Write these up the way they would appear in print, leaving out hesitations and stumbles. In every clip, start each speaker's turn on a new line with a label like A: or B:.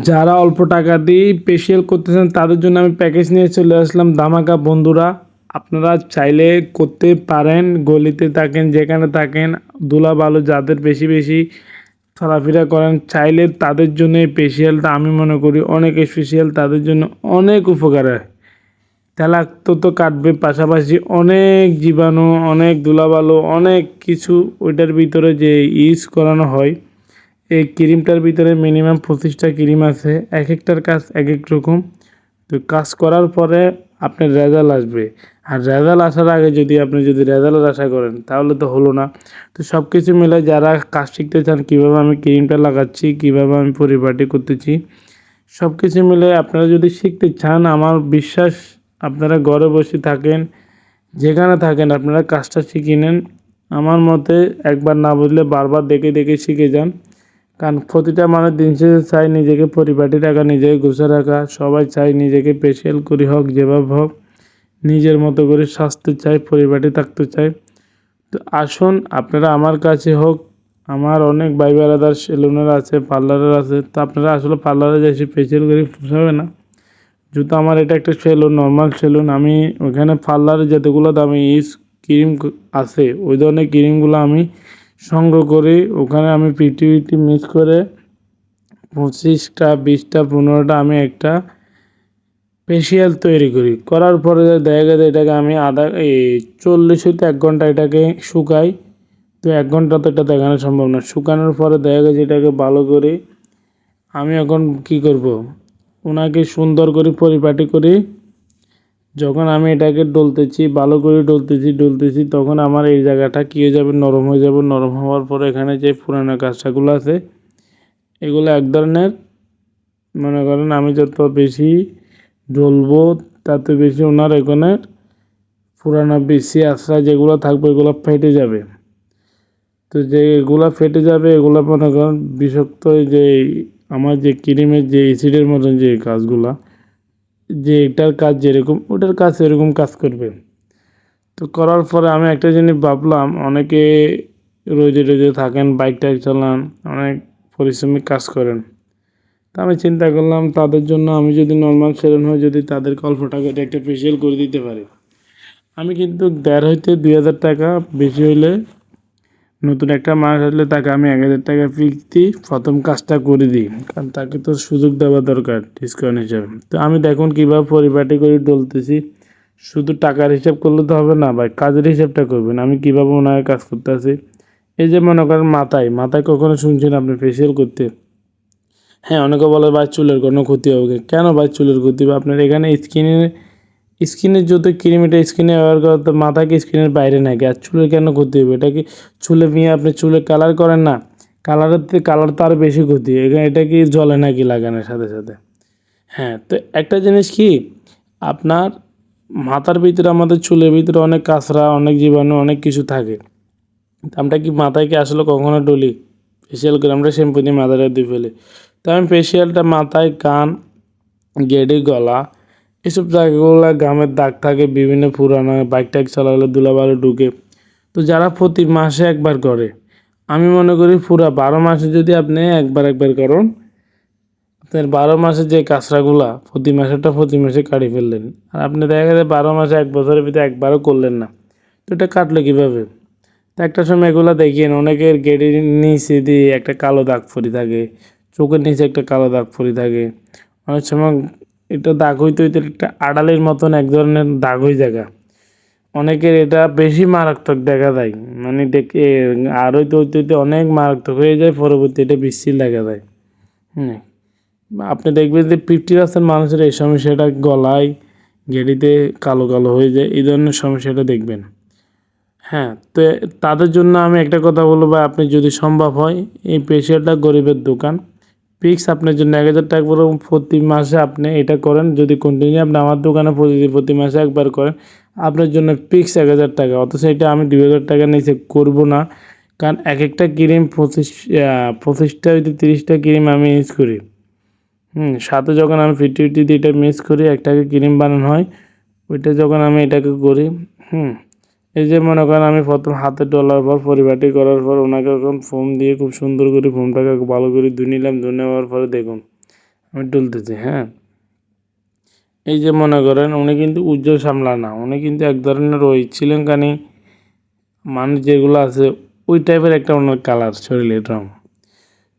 A: যারা অল্প টাকা দিয়ে ফেসিয়াল করতে চান তাদের জন্য আমি প্যাকেজ নিয়ে চলে আসলাম ধামাকা বন্ধুরা। আপনারা চাইলে করতে পারেন, গলিতে থাকেন যেখানে থাকেন, ধুলাবালু যাদের বেশি বেশি চলাফেরা করেন, চাইলে তাদের জন্য এই ফেসিয়ালটা আমি মনে করি অনেক স্পেশাল, তাদের জন্য অনেক উপকার হয়। তেলাক্ত তো কাটবে, পাশাপাশি অনেক জীবাণু, অনেক ধুলাবালু, অনেক কিছু ওইটার ভিতরে যে ইউজ করানো হয়। এই ক্রিমটার ভিতরে মিনিমাম 25টা ক্রিম আছে, এক একটার কাজ এক এক রকম। তো কাজ করার পরে আপনার রেজাল্ট আসবে। আর রেজাল্ট আসার আগে যদি রেজাল্টের আশা করেন তাহলে তো হলো না। তো সব কিছু মিলে যারা কাজ শিখতে চান, কীভাবে আমি ক্রিমটা লাগাচ্ছি, কীভাবে আমি পরিপাটি করতেছি, সব কিছু মিলে আপনারা যদি শিখতে চান, আমার বিশ্বাস আপনারা ঘরে বসে থাকেন, যেখানে থাকেন আপনারা কাজটা শিখে নেন। আমার মতে একবার না বুঝলে বারবার দেখে দেখে শিখে যান। কারণ প্রতিটা মানুষ দিন শেষে চায় নিজেকে পরিপাটি রাখা, নিজেকে গুছা রাখা। সবাই চায় নিজেকে ফেসিয়াল করি হোক, যেভাবে হোক নিজের মতো করে সাজতে চায়, পরিপাটি থাকতে চায়। তো আসুন আপনারা আমার কাছে হোক, আমার অনেক ভাই ব্রাদার সেলুনের আছে, পার্লারের আছে। তো আপনারা আসলে পার্লারে এসে ফেসিয়াল করে পোষাবে না, যেহেতু আমার এটা একটা সেলুন, নর্মাল সেলুন। আমি ওখানে পার্লারে যতগুলো দামি ক্রিম আছে ওই ধরনের ক্রিমগুলো আমি সংগ্রহ করি। ওখানে আমি পিটি মিক্স করে 25টা 20টা 15টা আমি একটা ফেসিয়াল তৈরি করি। করার পরে দেখা গেছে এটাকে আমি 40 হইতে 1 ঘন্টা এটাকে শুকাই। তো 1 ঘন্টা তো এটা দেখানো সম্ভব না। শুকানোর পরে দেখা গেছে এটাকে ভালো করে আমি এখন কী করব, ওনাকে সুন্দর করে পরিপাটি করি। যখন আমি এটাকে ডলতেছি, ভালো করে ডলতেছি, তখন আমার এই জায়গাটা কী হয়ে যাবে, নরম হয়ে যাবে। নরম হওয়ার পরে এখানে যে পুরানো কাঁচাগুলো আছে এগুলো এক ধরনের, মনে করেন আমি যত বেশি ডলবো তত বেশি ওনার এখানে পুরানো বেশি আশ্রা যেগুলো থাকবে এগুলো ফেটে যাবে। তো যে এগুলো ফেটে যাবে এগুলো মনে করেন বিষাক্ত, যে আমার যে ক্রিমের যে অ্যাসিডের মতন যে কাজগুলা, যে এটার কাজ যেরকম ওটার কাজ এরকম কাজ করবে। তো করার পরে আমি একটা জিনিস ভাবলাম, অনেকে রোজে রোজে থাকেন, বাইক টাইক চালান, অনেক পরিশ্রমিক কাজ করেন। তা আমি চিন্তা করলাম তাদের জন্য আমি যদি নর্মাল সেলুন হয়, যদি তাদেরকে অল্প টাকায় একটা ফেসিয়াল করে দিতে পারি। আমি কিন্তু 1,500 হইতে 2,000 টাকা, বেশি হইলে নতুন একটা মাস আসলে তাকে আমি 1,000 টাকা ফিক্স দিই, প্রথম কাজটা করে দিই। কারণ তাকে তো সুযোগ দেওয়া দরকার ডিসকাউন্ট হিসাবে। তো আমি দেখুন কীভাবে পরিপাটি করে ডলতেছি। শুধু টাকার হিসাব করলে তো হবে না ভাই, কাজের হিসাবটা করবেন। আমি কীভাবে ওনার কাজ করতে আছি, এই যে মনে করেন মাথায় কখনো শুনছেন আপনি ফেসিয়াল করতে? হ্যাঁ, অনেকে বলে ভাই চুলের কোনো ক্ষতি হবে। কেন ভাই চুলের ক্ষতি হবে? আপনার এখানে স্কিনের যত ক্রিম, এটা স্কিনে ব্যবহার করা, তো মাথা কি স্কিনের বাইরে নাকি? আর চুলের কেন ক্ষতি হবে? এটা কি চুলে নিয়ে আপনি চুলে কালার করেন না? কালার তো আরও বেশি ক্ষতি। এটা কি জ্বলে নাকি লাগানোর সাথে সাথে? হ্যাঁ, তো একটা জিনিস কি, আপনার মাথার ভিতরে, আমাদের চুলের ভিতরে অনেক কাঁচরা, অনেক জীবাণু, অনেক কিছু থাকে। আমরা কি মাথায় কি আসলে কখনো ডলি? ফেসিয়াল করে আমরা শ্যাম্পু দিয়ে মাথাটা ধুয়ে ফেলি। তো আমি ফেসিয়ালটা মাথায়, কান, গেডে, গলা, এসব জায়গাগুলো ঘামের দাগ থাকে, বিভিন্ন পুরানো বাইক টাইক চালালে ধুলাবালু ঢুকে। তো যারা প্রতি মাসে একবার করে, আমি মনে করি পুরা 12 মাসে যদি আপনি একবার করেন, আপনার 12 মাসে যে কাঁচরাগুলা প্রতি মাসে কাটি ফেললেন। আর আপনি দেখা গেছে 12 মাসে 1 বছরের ভিতরে একবারও করলেন না। তো এটা কাটলো কীভাবে? তো একটা সময় এগুলো দেখেন অনেকের গেটের নিচে দিয়ে একটা কালো দাগ পড়ে থাকে, চোখের নিচে একটা কালো দাগ পড়ে থাকে। অনেক সময় এটা দাগ হইতে একটা আড়ালের মতন এক ধরনের দাগ হয়ে যায়। অনেকের এটা বেশি মারাত্মক দেখা যায়, মানে দেখে আর হইতে অনেক মারাত্মক হয়ে যায়, পরবর্তী এটা বিশ্রী দেখা যায়। আপনি দেখবেন যে 50% মানুষের এই সমস্যাটা, গলায় গেঁড়িতে কালো কালো হয়ে যায়, এই ধরনের সমস্যাটা দেখবেন। হ্যাঁ, তো তাদের জন্য আমি একটা কথা বলবো, আপনি যদি সম্ভব হয় এই ফেসিয়ালটা গরিবের দোকান ফিক্স আপনার জন্য 1,000 টাকা করে প্রতি মাসে আপনি এটা করেন। যদি কন্টিনিউ আপনি আমার দোকানে প্রতি মাসে একবার করেন, আপনার জন্য ফিক্স 1,000 টাকা। অথচ এটা আমি 2,000 টাকা নিচে করবো না। কারণ এক একটা ক্রিম 25টা হইতে 30টা ক্রিম আমি ইউজ করি। সাথে যখন আমি ফিটি দিয়ে এটা মিক্স করি, একটাকে ক্রিম বানানো হয়, ওইটা যখন আমি এটাকে করি। এই যে মনে করেন আমি প্রথম হাতে ডলার পর পরিপাটি করার পর ওনাকে এখন ফোম দিয়ে খুব সুন্দর করে ফোমটাকে ভালো করে ধুয়ে নিলাম। ধুয়ে নেওয়ার পরে দেখুন আমি তুলতেছি, হ্যাঁ। এই যে মনে করেন উনি কিন্তু উজ্জ্বল সামলা না, উনি কিন্তু এক ধরনের ওই শ্রীলঙ্কানি মানুষ যেগুলো আছে ওই টাইপের একটা ওনার কালার, শরীরের রং।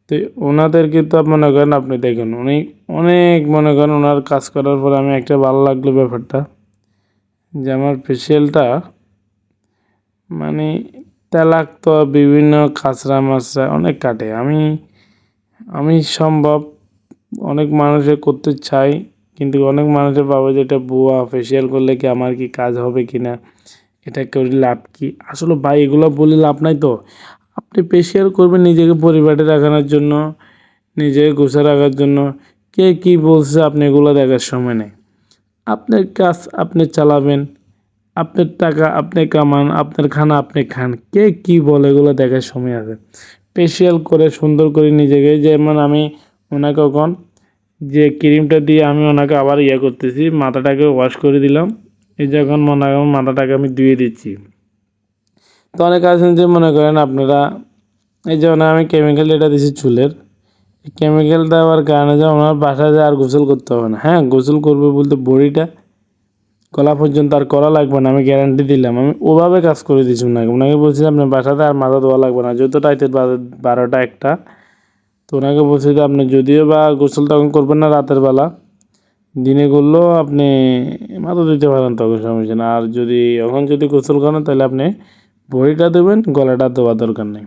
A: তো ওনাদেরকে তো মনে করেন আপনি দেখুন উনি অনেক মনে করেন ওনার কাজ করার পর আমি একটা ভালো লাগলো ব্যাপারটা যে আমার ফেসিয়ালটা মানে তেলাক্ত বিভিন্ন কাঁচরা মাচরা অনেক কাটে। আমি সম্ভব অনেক মানুষের করতে চাই, কিন্তু অনেক মানুষের ভাবে যে এটা ভুয়া, ফেসিয়াল করলে কি আমার কি কাজ হবে কি না, এটা করে লাভ কি। আসলে ভাই এগুলো বলে লাভ নাই। তো আপনি ফেসিয়াল করবেন নিজেকে পরিপাটি রাখানোর জন্য, নিজেকে গোছা রাখার জন্য। কে কি বলছে আপনি এগুলো দেখার সময় নেই। আপনার কাজ আপনি চালাবেন, আপনার টাকা আপনি কামান, আপনার খানা আপনি খান। কে কি বলে এগুলো দেখার সময় আছে। ফেসিয়াল করে সুন্দর করে নিজেকে, যেমন আমি ওনাকে এখন যে ক্রিমটা দিয়ে আমি ওনাকে আবার করতেছি, মাথাটাকে ওয়াশ করে দিলাম। এই যখন মনে করেন মাথাটাকে আমি ধুয়ে দিচ্ছি। তো অনেক আছেন যে মনে করেন আপনারা এই যেমন আমি কেমিক্যাল এটা দিচ্ছি চুলের, কেমিক্যাল দেওয়ার কারণে যে ওনার বাসায় যায় আর গোসল করতে হবে না। হ্যাঁ, গোসল করবে বলতে বডিটা গলা পর্যন্ত আর করা লাগবে না, আমি গ্যারান্টি দিলাম। আমি ওভাবে কাজ করে দিচ্ছি ওনাকে বলছি আপনার বাসাতে আর মাথা ধোয়া লাগবে না, যেহেতু রাতের 12টা 1টা। তো ওনাকে বলছি যে আপনি যদিও বা গোসল তখন করবেন না রাতের বেলা, দিনে করলেও আপনি মাথা ধুতে পারেন, তখন সমস্যা না। আর যদি এখন যদি গোসল করেন তাহলে আপনি বডিটা দেবেন, গলাটা দেওয়ার দরকার নেই।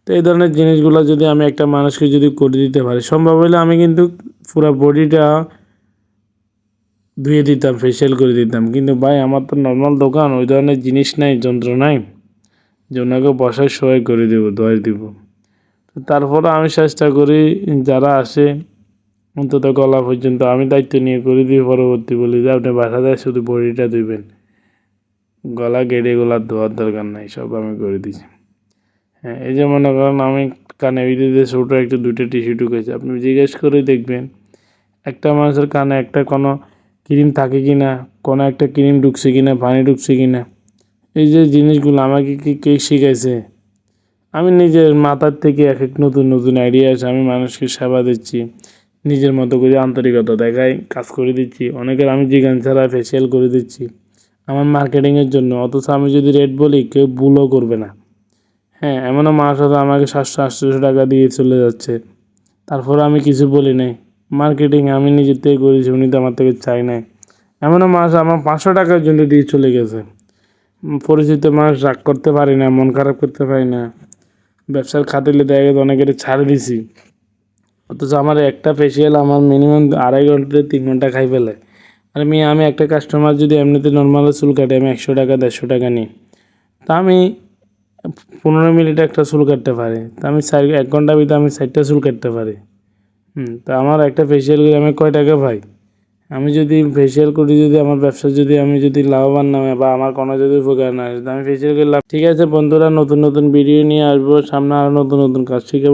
A: তো এই ধরনের জিনিসগুলো যদি আমি একটা মানুষকে যদি করে দিতে পারি, সম্ভব হলে আমি কিন্তু পুরো বডিটা ধুয়ে দিতাম, ফেসিয়াল করে দিতাম। কিন্তু ভাই আমার তো নর্মাল দোকান, ওই ধরনের জিনিস নাই, যন্ত্র নাই যে ওনাকে বসায় সহায় করে দেবো, ধোয়াই দিব। তো তারপরে আমি চেষ্টা করি যারা আসে অন্তত গলা পর্যন্ত আমি দায়িত্ব নিয়ে করে দিই। পরবর্তী বলি যে আপনি বাসা যায় শুধু বডিটা ধুইবেন, গলা গেড়ে গলা ধোয়ার দরকার নাই, সব আমি করে দিছি। হ্যাঁ, এই যে মনে করেন আমি কানে ভিতরে ছোটো একটা 2টা টিস্যু ঢুকেছে, আপনি জিজ্ঞেস করে দেখবেন একটা মানুষের কানে একটা কোনো ক্রিম থাকে কি না, কোনো একটা ক্রিম ঢুকছে কি না, পানি ঢুকছে কি না। এই যে জিনিসগুলো আমাকে কি কে শিখাইছে? আমি নিজের মাথার থেকে এক এক নতুন নতুন আইডিয়া আছে, আমি মানুষকে সেবা দিচ্ছি, নিজের মতো করে আন্তরিকতা দেখাই কাজ করে দিচ্ছি। অনেকের আমি জিগান ছাড়া ফেসিয়াল করে দিচ্ছি আমার মার্কেটিংয়ের জন্য। অথচ আমি যদি রেট বলি কেউ ভুলও করবে না। হ্যাঁ, এমনও মানুষ হয়তো আমাকে 700-800 টাকা দিয়ে চলে যাচ্ছে, তারপরে আমি কিছু বলি নাই। মার্কেটিং আমি নিজের থেকে করেছি, উনি তো আমার থেকে চাই নাই। এমনও মানুষ আমার 500 টাকার জন্য দিয়ে চলে গেছে। পরিচিত মানুষ রাগ করতে পারি না, মন খারাপ করতে পারি না। ব্যবসার খাতিলে দেখা গেছে অনেকের ছাড় দিছি, অথচ আমার একটা ফেসিয়াল আমার মিনিমাম 2.5 ঘন্টা থেকে 3 ঘন্টা খাই ফেলে। আর আমি একটা কাস্টমার যদি এমনিতে নর্মাল চুল কাটে, আমি 100 টাকা 150 টাকা নিই। তা আমি 15 মিনিটে একটা চুল কাটতে পারি, তা আমি 1 ঘন্টার ভিতরে আমি 4টা চুল কাটতে পারি। তা আমার একটা ফেসিয়াল করে আমি কয় টাকা পাই? আমি যদি ফেসিয়াল করি, যদি আমার ব্যবসা যদি আমি যদি লাভবান না হয় বা আমার কোনো যদি উপকার না হয়, আমি ফেসিয়াল করে লাভ। ঠিক আছে বন্ধুরা, নতুন নতুন ভিডিও নিয়ে আসবো সামনে, আরও নতুন নতুন কাজ শিখাবো।